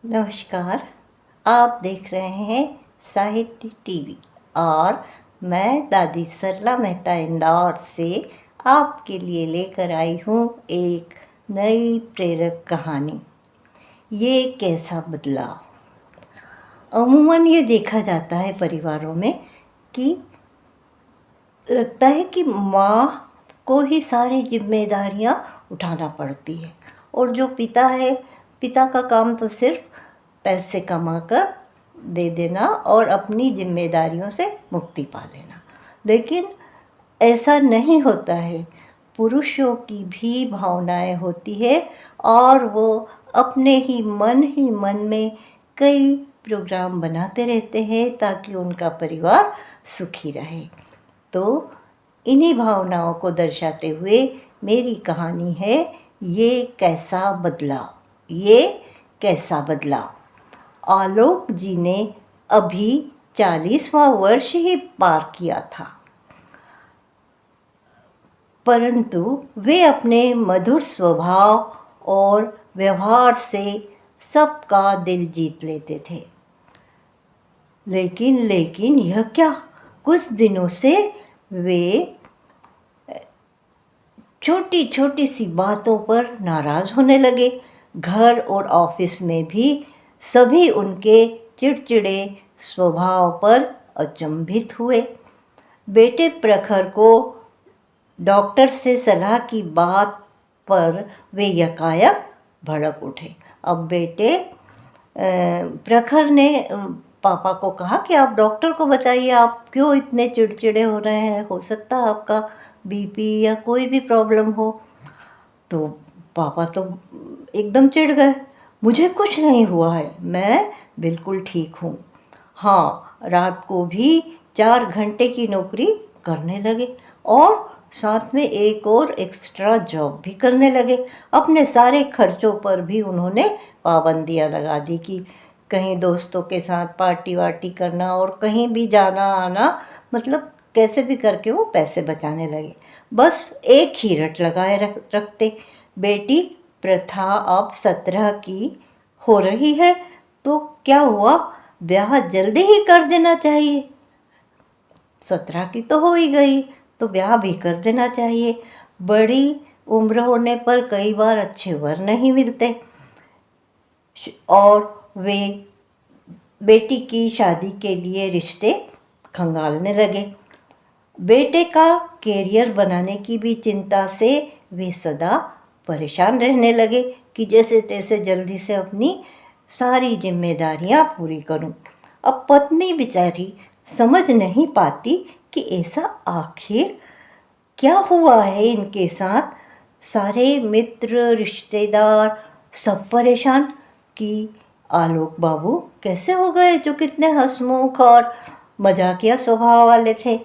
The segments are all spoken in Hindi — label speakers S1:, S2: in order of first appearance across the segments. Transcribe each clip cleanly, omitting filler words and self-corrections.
S1: नमस्कार। आप देख रहे हैं साहित्य टीवी और मैं दादी सरला मेहता इंदौर से आपके लिए लेकर आई हूँ एक नई प्रेरक कहानी। ये कैसा बदलाव। अमूमन ये देखा जाता है परिवारों में कि लगता है कि माँ को ही सारी जिम्मेदारियाँ उठाना पड़ती है और जो पिता है, पिता का काम तो सिर्फ पैसे कमाकर दे देना और अपनी जिम्मेदारियों से मुक्ति पा लेना। लेकिन ऐसा नहीं होता है। पुरुषों की भी भावनाएं होती है और वो अपने ही मन में कई प्रोग्राम बनाते रहते हैं ताकि उनका परिवार सुखी रहे। तो इन्हीं भावनाओं को दर्शाते हुए मेरी कहानी है ये कैसा बदलाव। ये कैसा बदलाव। आलोक जी ने अभी 40वां वर्ष ही पार किया था, परंतु वे अपने मधुर स्वभाव और व्यवहार से सबका दिल जीत लेते थे। लेकिन यह क्या, कुछ दिनों से वे छोटी छोटी सी बातों पर नाराज़ होने लगे। घर और ऑफिस में भी सभी उनके चिड़चिड़े स्वभाव पर अचंभित हुए। बेटे प्रखर को डॉक्टर से सलाह की बात पर वे यकायक भड़क उठे। अब बेटे प्रखर ने पापा को कहा कि आप डॉक्टर को बताइए, आप क्यों इतने चिड़चिड़े हो रहे हैं, हो सकता है आपका बीपी या कोई भी प्रॉब्लम हो। तो पापा तो एकदम चिढ़ गए। मुझे कुछ नहीं हुआ है, मैं बिल्कुल ठीक हूँ। हाँ, रात को भी 4 घंटे की नौकरी करने लगे और साथ में एक और एक्स्ट्रा जॉब भी करने लगे। अपने सारे खर्चों पर भी उन्होंने पाबंदियाँ लगा दी कि कहीं दोस्तों के साथ पार्टी वार्टी करना और कहीं भी जाना आना, मतलब कैसे भी करके वो पैसे बचाने लगे। बस एक ही रट लगाए रखते, बेटी प्रथा अब 17 की हो रही है तो क्या हुआ, ब्याह जल्दी ही कर देना चाहिए। 17 की तो हो ही गई तो ब्याह भी कर देना चाहिए। बड़ी उम्र होने पर कई बार अच्छे वर नहीं मिलते और वे बेटी की शादी के लिए रिश्ते खंगालने लगे। बेटे का कैरियर बनाने की भी चिंता से वे सदा परेशान रहने लगे कि जैसे तैसे जल्दी से अपनी सारी जिम्मेदारियां पूरी करूं। अब पत्नी बेचारी समझ नहीं पाती कि ऐसा आखिर क्या हुआ है इनके साथ। सारे मित्र रिश्तेदार सब परेशान कि आलोक बाबू कैसे हो गए, जो कितने हंसमुख और मजाकिया स्वभाव वाले थे।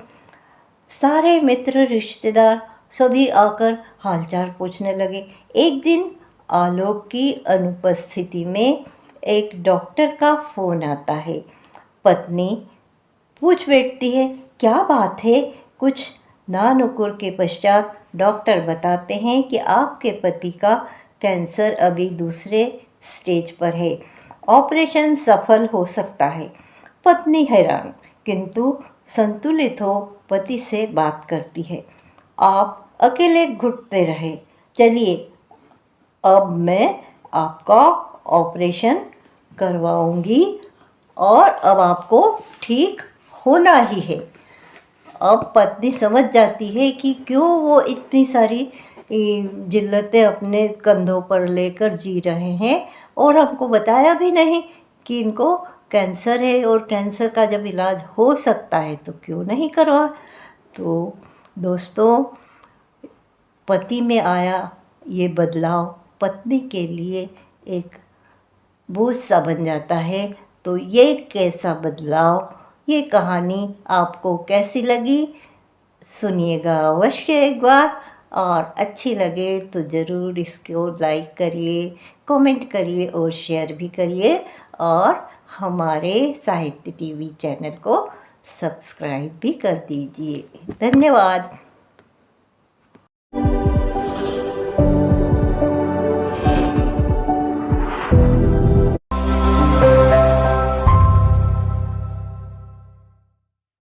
S1: सारे मित्र रिश्तेदार सभी आकर हालचाल पूछने लगे। एक दिन आलोक की अनुपस्थिति में एक डॉक्टर का फ़ोन आता है। पत्नी पूछ बैठती है, क्या बात है। कुछ नानुकुर के पश्चात डॉक्टर बताते हैं कि आपके पति का कैंसर अभी दूसरे स्टेज पर है, ऑपरेशन सफल हो सकता है। पत्नी हैरान किंतु संतुलित हो पति से बात करती है। आप अकेले घुटते रहे, चलिए अब मैं आपका ऑपरेशन करवाऊंगी और अब आपको ठीक होना ही है। अब पत्नी समझ जाती है कि क्यों वो इतनी सारी जिल्लतें अपने कंधों पर लेकर जी रहे हैं और हमको बताया भी नहीं कि इनको कैंसर है और कैंसर का जब इलाज हो सकता है तो क्यों नहीं करवा। तो दोस्तों, पति में आया ये बदलाव पत्नी के लिए एक बोझ सा बन जाता है। तो ये कैसा बदलाव, ये कहानी आपको कैसी लगी सुनिएगा अवश्य एक बार, और अच्छी लगे तो ज़रूर इसको लाइक करिए, कमेंट करिए और शेयर भी करिए और हमारे साहित्य टीवी चैनल को सब्सक्राइब भी कर दीजिए। धन्यवाद।